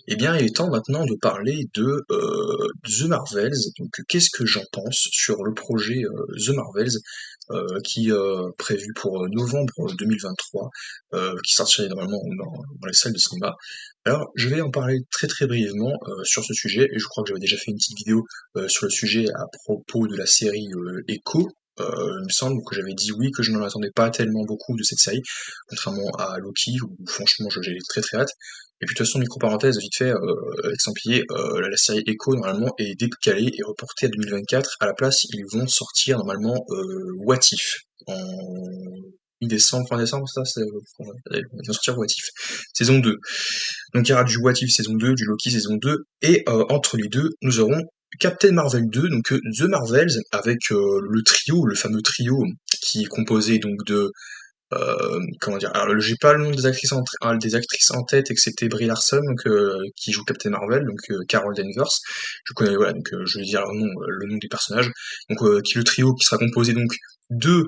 Eh bien, il est temps maintenant de parler de The Marvels. Donc, qu'est-ce que j'en pense sur le projet The Marvels qui est prévu pour novembre 2023, qui sortirait normalement dans les salles de cinéma. Alors, je vais en parler très très brièvement sur ce sujet, et je crois que j'avais déjà fait une petite vidéo sur le sujet à propos de la série Echo. Il me semble que j'avais dit oui, que je n'en attendais pas tellement beaucoup de cette série, contrairement à Loki, où franchement j'ai très très hâte. Et puis de toute façon, micro-parenthèse, vite fait, Estampillé, la série Echo, normalement, est décalée et reportée à 2024. À la place, ils vont sortir, normalement, What If, en mi-décembre, fin décembre, ça, ils vont sortir What If, saison 2. Donc il y aura du What If saison 2, du Loki saison 2, et entre les deux, nous aurons Captain Marvel 2, donc The Marvels, avec le trio, le fameux trio, qui est composé donc de comment dire? Alors, j'ai pas le nom des actrices en tête, excepté Brie Larson, donc qui joue Captain Marvel, donc Carol Danvers. Je connais, voilà, donc je vais dire le nom des personnages. Donc qui est le trio qui sera composé donc de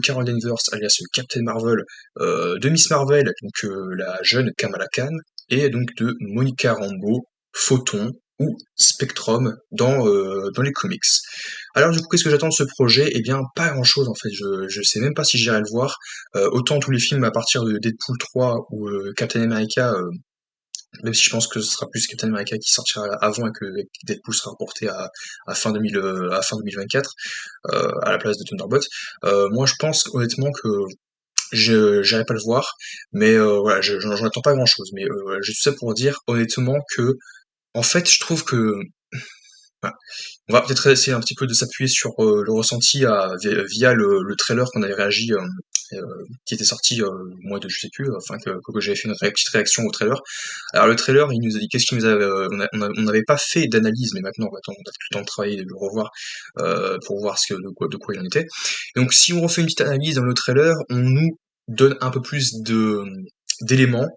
Carol Danvers, alias Captain Marvel, de Miss Marvel, donc la jeune Kamala Khan, et donc de Monica Rambeau, Photon ou Spectrum dans les comics. Alors du coup, qu'est-ce que j'attends de ce projet? Eh bien, pas grand-chose en fait. Je sais même pas si j'irai le voir. Autant tous les films à partir de Deadpool 3 ou Captain America, même si je pense que ce sera plus Captain America qui sortira avant et que Deadpool sera reporté à fin 2024 à la place de Thunderbolt. Moi, je pense honnêtement que je j'irai pas le voir, mais voilà, j'en attends pas grand-chose. Mais voilà, j'ai tout ça pour dire honnêtement que, en fait, je trouve que voilà, on va peut-être essayer un petit peu de s'appuyer sur le ressenti via le trailer qu'on avait réagi, qui était sorti au mois de, je sais plus, enfin que j'avais fait une petite réaction au trailer. Alors le trailer, il nous a dit qu'est-ce qu'il nous avait, on n'avait pas fait d'analyse, mais maintenant on a tout le temps de travailler et de le revoir pour voir de quoi il en était. Donc si on refait une petite analyse dans le trailer, on nous donne un peu plus d'éléments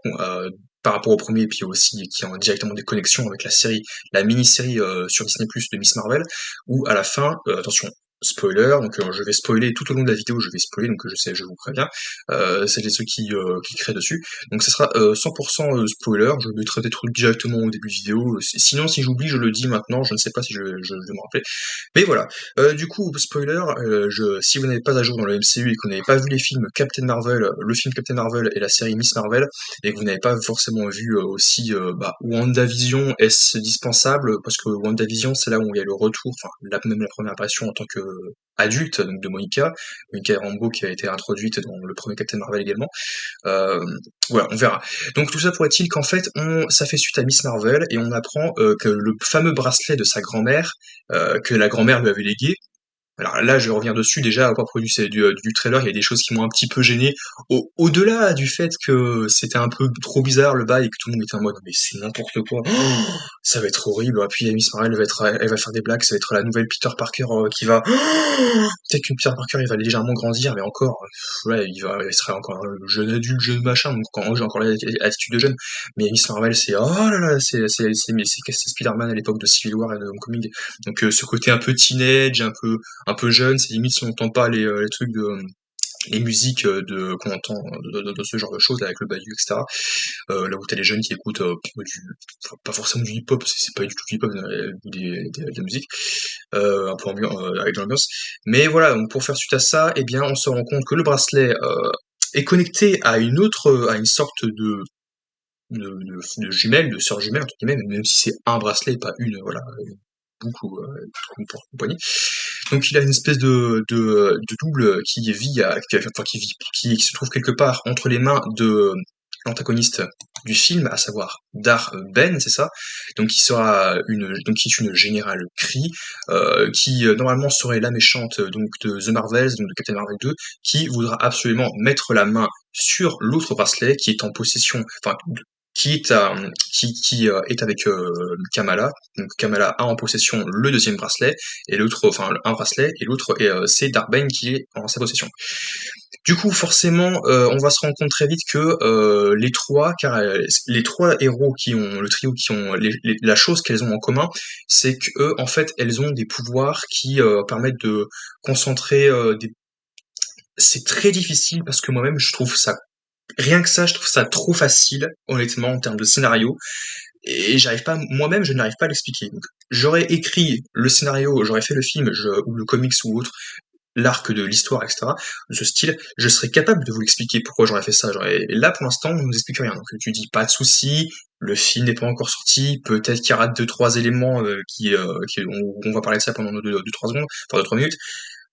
par rapport au premier, et puis aussi qui ont directement des connexions avec la série, la mini-série sur Disney+ de Miss Marvel, où à la fin, attention, spoiler, donc je vais spoiler tout au long de la vidéo, je vais spoiler, donc je sais, je vous préviens, celles et ceux qui créent dessus. Donc ça sera 100% spoiler, je mettrai des trucs directement au début de vidéo, sinon si j'oublie, je le dis maintenant, je ne sais pas si je vais me rappeler. Mais voilà, du coup, spoiler, si vous n'êtes pas à jour dans le MCU et que vous n'avez pas vu les films Captain Marvel, le film Captain Marvel et la série Miss Marvel, et que vous n'avez pas forcément vu aussi WandaVision, est-ce dispensable? Parce que WandaVision, c'est là où il y a le retour, enfin même la première apparition en tant que adulte donc de Monica Rambeau qui a été introduite dans le premier Captain Marvel également. Euh, voilà, on verra. Donc tout ça pourrait-il qu'en fait, ça fait suite à Miss Marvel et on apprend que le fameux bracelet de sa grand-mère, que la grand-mère lui avait légué, alors là, je reviens dessus déjà, à propos du trailer, il y a des choses qui m'ont un petit peu gêné. Au-delà du fait que c'était un peu trop bizarre le bail et que tout le monde était en mode mais c'est n'importe quoi, ça va être horrible. Et puis Miss Marvel elle va faire des blagues, ça va être la nouvelle Peter Parker qui va. Peut-être que Peter Parker il va légèrement grandir, mais encore, ouais, il sera encore un jeune adulte, jeune machin, donc quand j'ai encore l'attitude de jeune. Mais Miss Marvel, c'est oh là là, c'est Spider-Man à l'époque de Civil War et de Homecoming. Donc ce côté un peu teenage, un peu jeune, c'est limite si on n'entend pas les trucs les musiques qu'on entend de ce genre de choses là, avec le Bayou, etc. Là où t'as les jeunes qui écoutent enfin, pas forcément du hip-hop, c'est pas du tout du hip-hop, de la musique, un peu avec de l'ambiance. Mais voilà, donc pour faire suite à ça, eh bien on se rend compte que le bracelet est connecté à à une sorte de jumelle, de sœur jumelle entre guillemets, même si c'est un bracelet et pas une, voilà, beaucoup compagnie. Donc il a une espèce de double qui se trouve quelque part entre les mains de l'antagoniste du film, à savoir Dar Ben, c'est ça. Donc qui est une générale Kree, qui normalement serait la méchante donc de The Marvels, donc de Captain Marvel 2, qui voudra absolument mettre la main sur l'autre bracelet qui est en possession, enfin qui est est avec Kamala. Donc Kamala a en possession le deuxième bracelet et l'autre, enfin un bracelet et l'autre c'est Darkbane qui est en sa possession. Du coup, forcément, on va se rendre compte très vite que les trois héros qui ont le trio qui ont la chose qu'elles ont en commun, c'est que eux, en fait, elles ont des pouvoirs qui permettent de concentrer des. C'est très difficile parce que moi-même je trouve ça Rien que ça, je trouve ça trop facile, honnêtement, en termes de scénario, et j'arrive pas, moi-même, je n'arrive pas à l'expliquer. Donc, j'aurais écrit le scénario, j'aurais fait le film, ou le comics ou autre, l'arc de l'histoire, etc., de ce style, je serais capable de vous l'expliquer pourquoi j'aurais fait ça. Et là, pour l'instant, on nous explique rien. Donc, tu dis pas de souci, le film n'est pas encore sorti, peut-être qu'il y aura deux, trois éléments on va parler de ça pendant deux, trois secondes, enfin deux, trois minutes.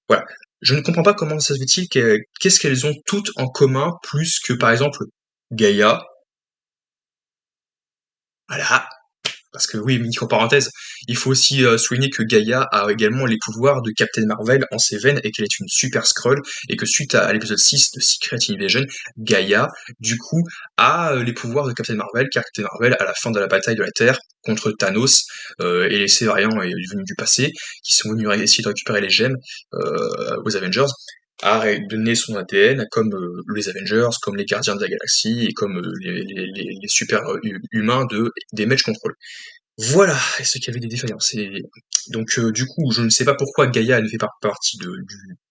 Voilà. Je ne comprends pas comment ça se fait-il qu'est-ce qu'elles ont toutes en commun, plus que, par exemple, Gaïa. Voilà, parce que oui, micro parenthèse, il faut aussi souligner que Gaïa a également les pouvoirs de Captain Marvel en ses veines et qu'elle est une super Skrull et que suite à l'épisode 6 de Secret Invasion, Gaïa, du coup, a les pouvoirs de Captain Marvel, car Captain Marvel, à la fin de la bataille de la Terre contre Thanos et les Sévériens venus du passé, qui sont venus essayer de récupérer les gemmes aux Avengers, a donné son ADN comme les Avengers, comme les Gardiens de la Galaxie et comme les super humains des Match Control. Voilà, et ce qu'il y avait des défaillances. Donc, du coup, je ne sais pas pourquoi Gaïa ne fait pas partie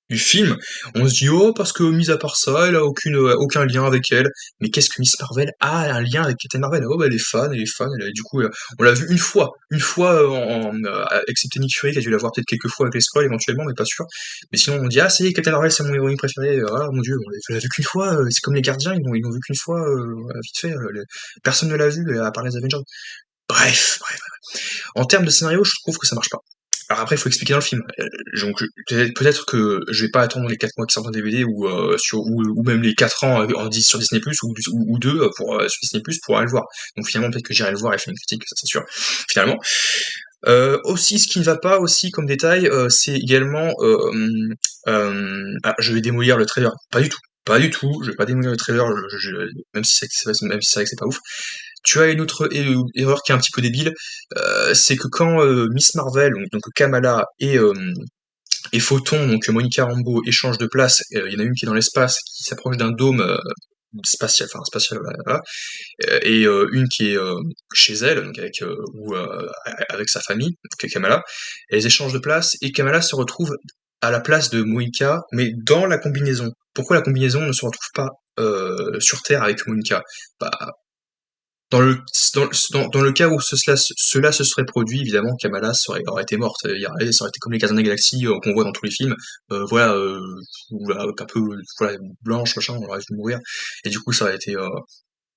du film. On se dit, oh, parce que, mis à part ça, elle a aucun lien avec elle. Mais qu'est-ce que Miss Marvel a un lien avec Captain Marvel? Oh, bah, elle est fan, du coup, on l'a vu une fois, excepté Nick Fury, qui a dû la voir peut-être quelques fois avec les Skrulls, éventuellement, mais pas sûr. Mais sinon, on dit, ah, ça y est, Captain Marvel, c'est mon héroïne préférée. Ah, mon dieu, on l'a vu qu'une fois, c'est comme les Gardiens, ils l'ont vu qu'une fois, vite fait, personne ne l'a vu, à part les Avengers. Bref. En termes de scénario, je trouve que ça marche pas. Alors après, il faut expliquer dans le film. Donc peut-être que je vais pas attendre les 4 mois qui sortent en DVD ou même les 4 ans en 10 sur Disney Plus ou 2 sur Disney Plus pour aller le voir. Donc finalement, peut-être que j'irai le voir et faire une critique, ça c'est sûr. Finalement. Aussi, ce qui ne va pas aussi comme détail, c'est également je vais démolir le trailer. Pas du tout. Pas du tout, je vais pas démolir le trailer, même si même si c'est vrai que c'est pas ouf. Tu as une autre erreur qui est un petit peu débile, c'est que quand Miss Marvel, donc Kamala et Photon, donc Monica Rambeau, échangent de place, il y en a une qui est dans l'espace, qui s'approche d'un dôme spatial, voilà, et une qui est chez elle, donc avec sa famille, donc Kamala. Elles échangent de place et Kamala se retrouve à la place de Monica, mais dans la combinaison. Pourquoi la combinaison ne se retrouve pas sur Terre avec Monica? Bah, dans le cas où cela se serait produit, évidemment, Kamala aurait été morte. Ça aurait été comme les Gardiens de la Galaxie qu'on voit dans tous les films. Voilà, voilà, un peu voilà, blanche, machin, on aurait dû mourir. Et du coup, ça aurait été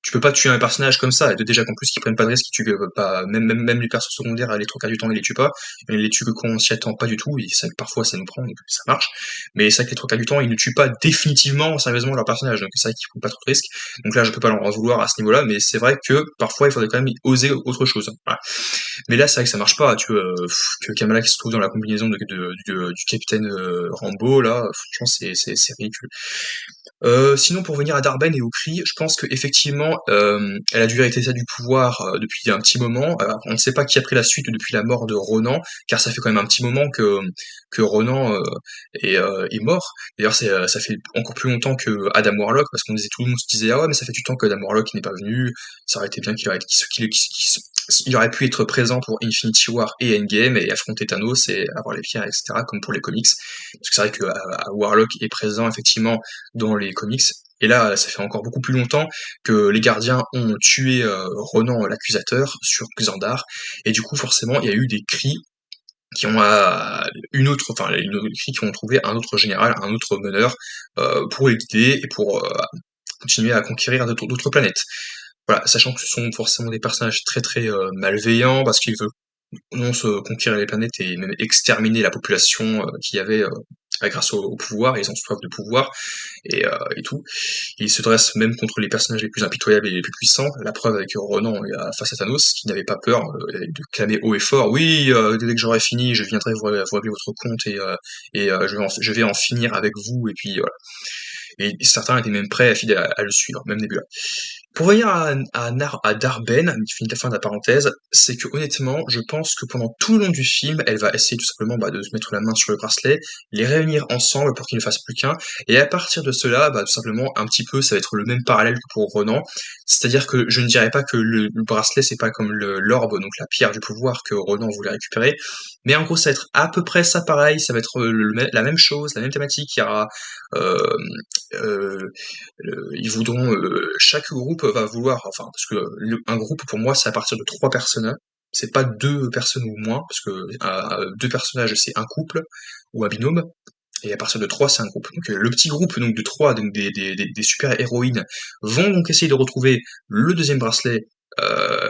tu peux pas tuer un personnage comme ça, et déjà qu'en plus qu'ils prennent pas de risque, qu'ils tuent pas, même les personnages secondaires, les trois quarts du temps, ils les tuent pas, ils les tuent que quand on s'y attend pas du tout, et ça, parfois ça nous prend, donc ça marche, mais c'est vrai que les trois quarts du temps, ils ne tuent pas définitivement, sérieusement, leur personnage, donc c'est vrai qu'ils prennent pas trop de risques, donc là je peux pas leur en vouloir à ce niveau-là, mais c'est vrai que parfois il faudrait quand même oser autre chose. Voilà. Mais là c'est vrai que ça marche pas, tu vois, que Kamala qui se trouve dans la combinaison du capitaine Rambo, là, franchement c'est ridicule. Sinon, pour venir à Darben et au cri, je pense qu'effectivement, elle a dû hériter ça du pouvoir depuis un petit moment. Alors, on ne sait pas qui a pris la suite depuis la mort de Ronan, car ça fait quand même un petit moment que Ronan est mort. D'ailleurs, ça fait encore plus longtemps que Adam Warlock, parce qu'on disait tout le monde se disait ah ouais, mais ça fait du temps que Adam Warlock n'est pas venu. Ça aurait été bien il aurait pu être présent pour Infinity War et Endgame et affronter Thanos et avoir les pierres, etc., comme pour les comics. Parce que c'est vrai que Warlock est présent effectivement dans les comics. Et là, ça fait encore beaucoup plus longtemps que les gardiens ont tué Ronan l'accusateur sur Xandar. Et du coup, forcément, il y a eu des cris qui ont cris qui ont trouvé un autre général, un autre meneur, pour les guider et pour continuer à conquérir d'autres planètes. Voilà, sachant que ce sont forcément des personnages très très malveillants parce qu'ils veulent non se conquérir les planètes et même exterminer la population qu'il y avait grâce au pouvoir, ils ont soif de pouvoir et tout. Ils se dressent même contre les personnages les plus impitoyables et les plus puissants. La preuve avec Ronan face à Thanos, qui n'avait pas peur de clamer haut et fort oui, dès que j'aurai fini, je viendrai vous régler votre compte je vais en finir avec vous, et puis voilà. Et certains étaient même prêts à le suivre, même Nebula. Pour revenir à Darben, une fin de la parenthèse, c'est que honnêtement, je pense que pendant tout le long du film, elle va essayer tout simplement de se mettre la main sur le bracelet, les réunir ensemble pour qu'ils ne fassent plus qu'un, et à partir de cela, tout simplement, un petit peu, ça va être le même parallèle que pour Ronan, C'est-à-dire que je ne dirais pas que le bracelet, c'est pas comme l'orbe, donc la pierre du pouvoir que Ronan voulait récupérer, mais en gros, ça va être à peu près ça pareil, ça va être la même chose, la même thématique. Il y aura, euh, euh, ils voudront, chaque groupe va vouloir, enfin, parce que un groupe pour moi, c'est à partir de trois personnes. C'est pas deux personnes ou moins, parce que deux personnages, c'est un couple ou un binôme. Et à partir de 3, c'est un groupe. Donc le petit groupe donc de 3, donc des super-héroïnes, vont donc essayer de retrouver le deuxième bracelet,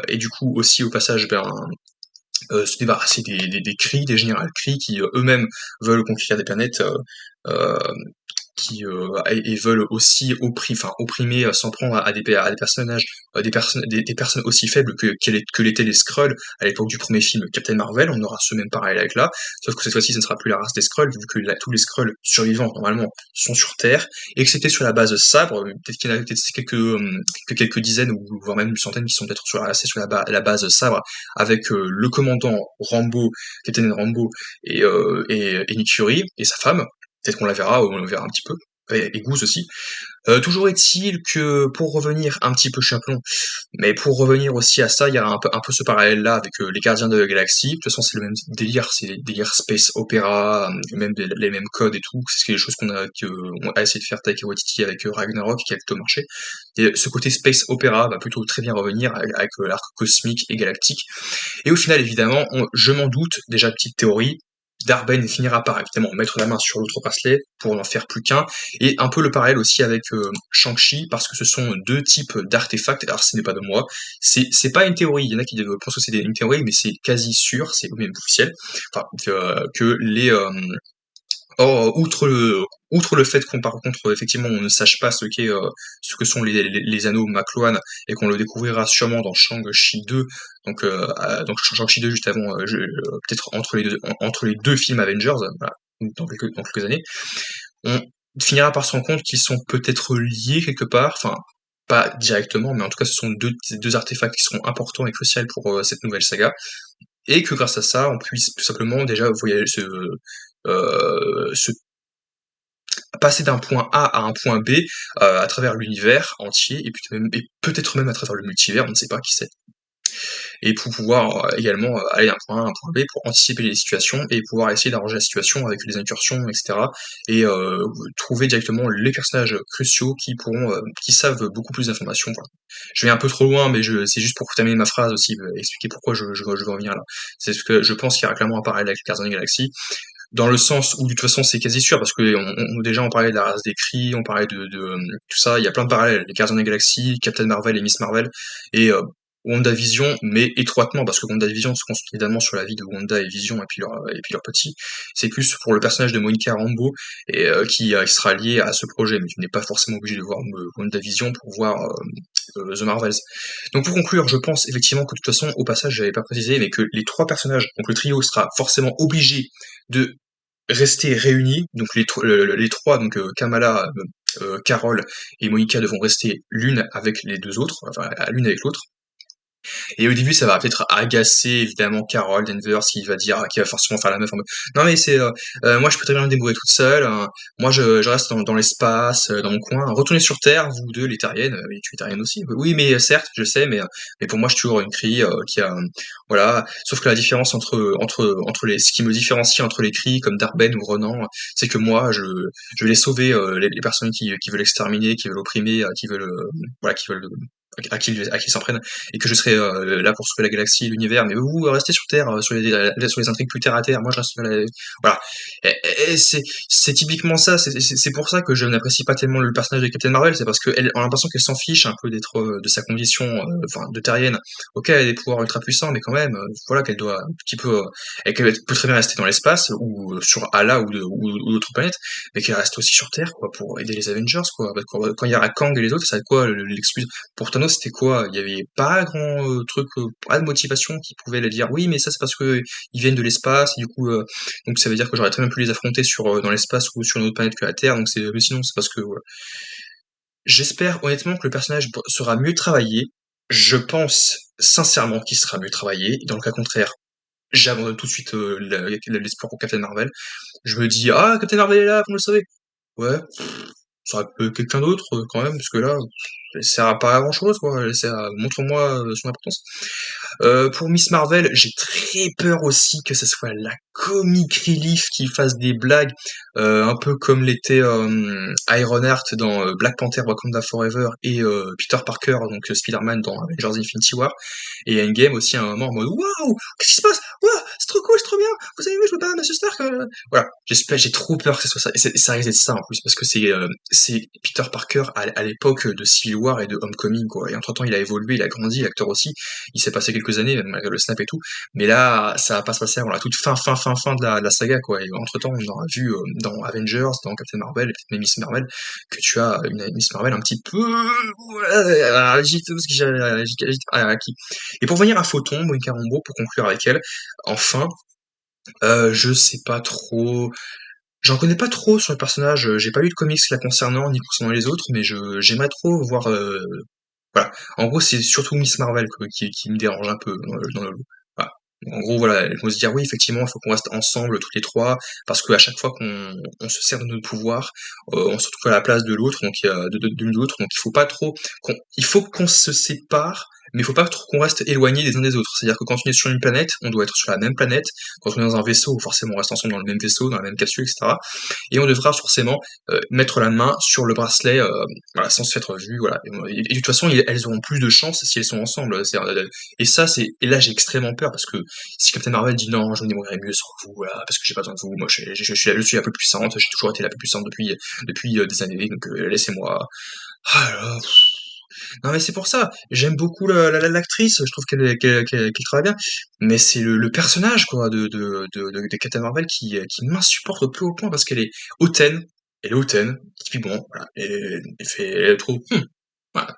et du coup aussi au passage se débarrasser des Kree, des générales Kree qui eux-mêmes veulent conquérir des planètes, euh, et veulent aussi opprimer, s'en prendre à des personnages, des personnes aussi faibles que l'étaient les Skrulls à l'époque du premier film Captain Marvel. On aura ce même parallèle avec là, sauf que cette fois-ci, ce ne sera plus la race des Skrulls, vu que tous les Skrulls survivants normalement sont sur Terre, et que c'était sur la base sabre. Peut-être qu'il y en a peut-être quelques dizaines ou voire même une centaine qui sont peut-être restés sur la base sabre, avec le commandant Rambo, Captain Rambo et Nick Fury et sa femme. Peut-être qu'on la verra, ou on le verra un petit peu. Et Goose aussi. Toujours est-il que, pour revenir un petit peu, je suis un peu long, mais pour revenir aussi à ça, il y a un peu ce parallèle-là avec les Gardiens de la Galaxie. De toute façon, c'est le même délire, c'est les délires space opéra, même les mêmes codes et tout. C'est les choses qu'on a essayé de faire Taika Waititi avec Ragnarok, qui a plutôt marché. Et ce côté space opéra va plutôt très bien revenir avec l'arc cosmique et galactique. Et au final, évidemment, je m'en doute, déjà petite théorie, Darben finira par évidemment mettre la main sur l'autre bracelet pour n'en faire plus qu'un, et un peu le parallèle aussi avec Shang-Chi, parce que ce sont deux types d'artefacts. Alors ce n'est pas de moi, c'est pas une théorie, il y en a qui pensent que c'est une théorie, mais c'est quasi sûr, c'est même officiel, enfin, que les, Or, outre le fait qu'on par contre effectivement on ne sache pas ce que sont les anneaux Makluan, et qu'on le découvrira sûrement dans Shang-Chi 2, donc Shang-Chi 2 juste avant, peut-être entre les deux films Avengers, voilà, dans quelques années, on finira par se rendre compte qu'ils sont peut-être liés quelque part, enfin pas directement, mais en tout cas ce sont deux artefacts qui seront importants et cruciaux pour cette nouvelle saga, et que grâce à ça on puisse tout simplement déjà voyager, se passer d'un point A à un point B à travers l'univers entier, et peut-être même à travers le multivers, on ne sait pas, qui sait. Et pour pouvoir également aller d'un point A à un point B pour anticiper les situations et pouvoir essayer d'arranger la situation avec les incursions, etc. Et trouver directement les personnages cruciaux qui savent beaucoup plus d'informations. Voilà. Je vais un peu trop loin, mais c'est juste pour terminer ma phrase aussi, expliquer pourquoi je veux en venir là. C'est parce que je pense qu'il y aura clairement un parallèle avec les Gardiens de la Galaxie, dans le sens où de toute façon c'est quasi sûr, parce que déjà on parlait de la race des Kree, on parlait de tout ça, il y a plein de parallèles, les Gardiens de la Galaxie, Captain Marvel et Miss Marvel, et WandaVision, mais étroitement, parce que WandaVision se construit évidemment sur la vie de Wanda et Vision et puis leur petit. C'est plus pour le personnage de Monica Rambeau, et qui sera lié à ce projet, mais tu n'es pas forcément obligé de voir WandaVision pour voir The Marvels. Donc pour conclure, je pense effectivement que de toute façon, au passage, j'avais pas précisé, mais que les trois personnages, donc le trio sera forcément obligé de rester réunis, donc les trois, donc Kamala, Carol et Monica devront rester l'une avec les deux autres, enfin l'une avec l'autre. Et au début, ça va peut-être agacer évidemment Carol Danvers qui va forcément faire la meuf en mode non mais moi je peux très bien me débrouiller toute seule, moi je reste dans l'espace, dans mon coin, retournez sur Terre, vous deux les Terriennes, et tu es Terrienne aussi. Oui mais certes, je sais, mais pour moi je suis toujours une Kree qui a voilà, sauf que la différence entre ce qui me différencie entre les Kree comme Darben ou Ronan, c'est que moi je vais les sauver, les personnes qui veulent exterminer, qui veulent opprimer, qui veulent voilà, qui veulent à qui s'en prennent, et que je serai là pour sauver la galaxie, l'univers, mais vous restez sur Terre, sur les intrigues plus terre à terre, moi je reste voilà. Et c'est typiquement ça, c'est pour ça que je n'apprécie pas tellement le personnage de Captain Marvel, c'est parce qu'elle on a l'impression qu'elle s'en fiche un peu d'être de sa condition enfin de terrienne. Ok, elle a des pouvoirs ultra puissants, mais quand même, voilà qu'elle doit un petit peu et qu'elle peut très bien rester dans l'espace ou sur Ala ou d'autres planètes, mais qu'elle reste aussi sur Terre quoi pour aider les Avengers quoi. Quand il y aura Kang et les autres, ça va être quoi l'excuse pour Thanos, c'était quoi? Il y avait pas grand truc, pas de motivation qui pouvait le dire. Oui, mais ça c'est parce que ils viennent de l'espace, et du coup, donc ça veut dire que j'aurais très bien pu les affronter dans l'espace ou sur une autre planète que la Terre. Donc mais sinon c'est parce que voilà. J'espère honnêtement que le personnage sera mieux travaillé. Je pense sincèrement qu'il sera mieux travaillé. Dans le cas contraire, j'abandonne tout de suite l'espoir pour Captain Marvel. Je me dis ah Captain Marvel est là, vous le savez. Ouais, ça aurait pu être quelqu'un d'autre quand même, parce que là. elle sert à pas à grand chose, quoi, elle sert à montre-moi, son importance. Pour Miss Marvel, j'ai très peur aussi que ce soit la comic relief qui fasse des blagues, un peu comme l'était Ironheart dans Black Panther Wakanda Forever et Peter Parker, donc Spider-Man dans Avengers Infinity War, et Endgame aussi à un moment en mode waouh, qu'est-ce qui se passe? Waouh, c'est trop cool, c'est trop bien, vous avez vu, je me bats à Monsieur Stark. Voilà, j'espère, j'ai trop peur que ce soit ça, et ça risque d'être ça en plus, parce que c'est Peter Parker à l'époque de Civil War et de Homecoming, quoi, et entre temps il a évolué, il a grandi, l'acteur aussi, il s'est passé quelques années, même malgré le snap et tout. Mais là, ça va pas se passer avant la toute fin de la saga, quoi. Et entre-temps, on aura vu dans Avengers, dans Captain Marvel, et peut-être même Miss Marvel, que tu as une Miss Marvel un petit peu qui. Et pour venir à Photon, Monica Rambeau, pour conclure avec elle, enfin, je sais pas trop. J'en connais pas trop sur le personnage, j'ai pas lu de comics la concernant, ni concernant les autres, mais j'aimerais trop voir. Voilà. En gros, c'est surtout Miss Marvel quoi, qui me dérange un peu dans le lot. Voilà. En gros, voilà, elles vont se dire oui, effectivement, il faut qu'on reste ensemble toutes les trois, parce qu'à chaque fois qu'on se sert de notre pouvoir, on se retrouve à la place de l'autre, donc de l'une de l'autre, donc il faut pas trop il faut qu'on se sépare, mais il faut pas trop qu'on reste éloignés les uns des autres. C'est-à-dire que quand on est sur une planète, on doit être sur la même planète. Quand on est dans un vaisseau, forcément, on reste ensemble dans le même vaisseau, dans la même capsule, etc. Et on devra forcément mettre la main sur le bracelet voilà, sans se faire vu, voilà. Et de toute façon, elles auront plus de chance si elles sont ensemble. Et ça, et là, j'ai extrêmement peur parce que si Captain Marvel dit non, je me débrouillerai mieux sans vous, voilà, parce que j'ai pas besoin de vous, moi, je suis la plus puissante, j'ai toujours été la plus puissante depuis des années, donc laissez-moi. Ah là là. Non, mais c'est pour ça. J'aime beaucoup l'actrice. Je trouve qu'elle travaille bien. Mais c'est le personnage, quoi, de Captain Marvel qui m'insupporte au plus haut point parce qu'elle est hautaine. Elle est hautaine. Et puis bon, voilà. Elle est trop. Voilà,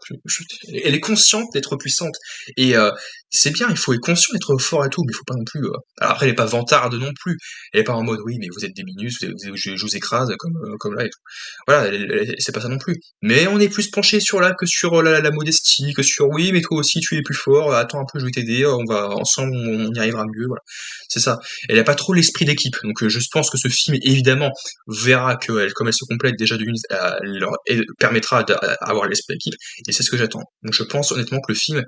elle est consciente d'être puissante. Et c'est bien, il faut être conscient d'être fort et tout, mais il faut pas non plus. Alors après, elle est pas vantarde non plus. Elle est pas en mode oui, mais vous êtes des minus, je vous écrase comme là et tout. Voilà, c'est pas ça non plus. Mais on est plus penché sur là que sur la modestie, que sur oui, mais toi aussi tu es plus fort, attends un peu, je vais t'aider, on va ensemble, on y arrivera mieux, voilà. C'est ça. Elle a pas trop l'esprit d'équipe, donc je pense que ce film, évidemment, verra que comme elle se complète déjà d'une, elle permettra d'avoir l'esprit d'équipe, et c'est ce que j'attends. Donc je pense honnêtement que le film,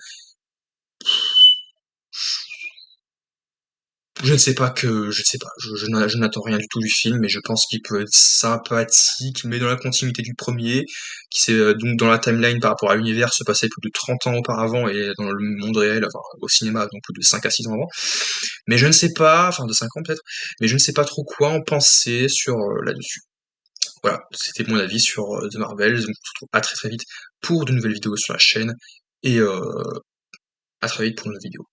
je ne sais pas, je n'attends rien du tout du film, mais je pense qu'il peut être sympathique, mais dans la continuité du premier, qui s'est donc dans la timeline par rapport à l'univers se passait plus de 30 ans auparavant et dans le monde réel, enfin au cinéma, donc plus de 5 à 6 ans avant. Mais je ne sais pas, enfin de 5 ans peut-être, mais je ne sais pas trop quoi en penser sur là-dessus. Voilà, c'était mon avis sur The Marvels, donc on se retrouve à très très vite pour de nouvelles vidéos sur la chaîne, et à très vite pour une nouvelle vidéo.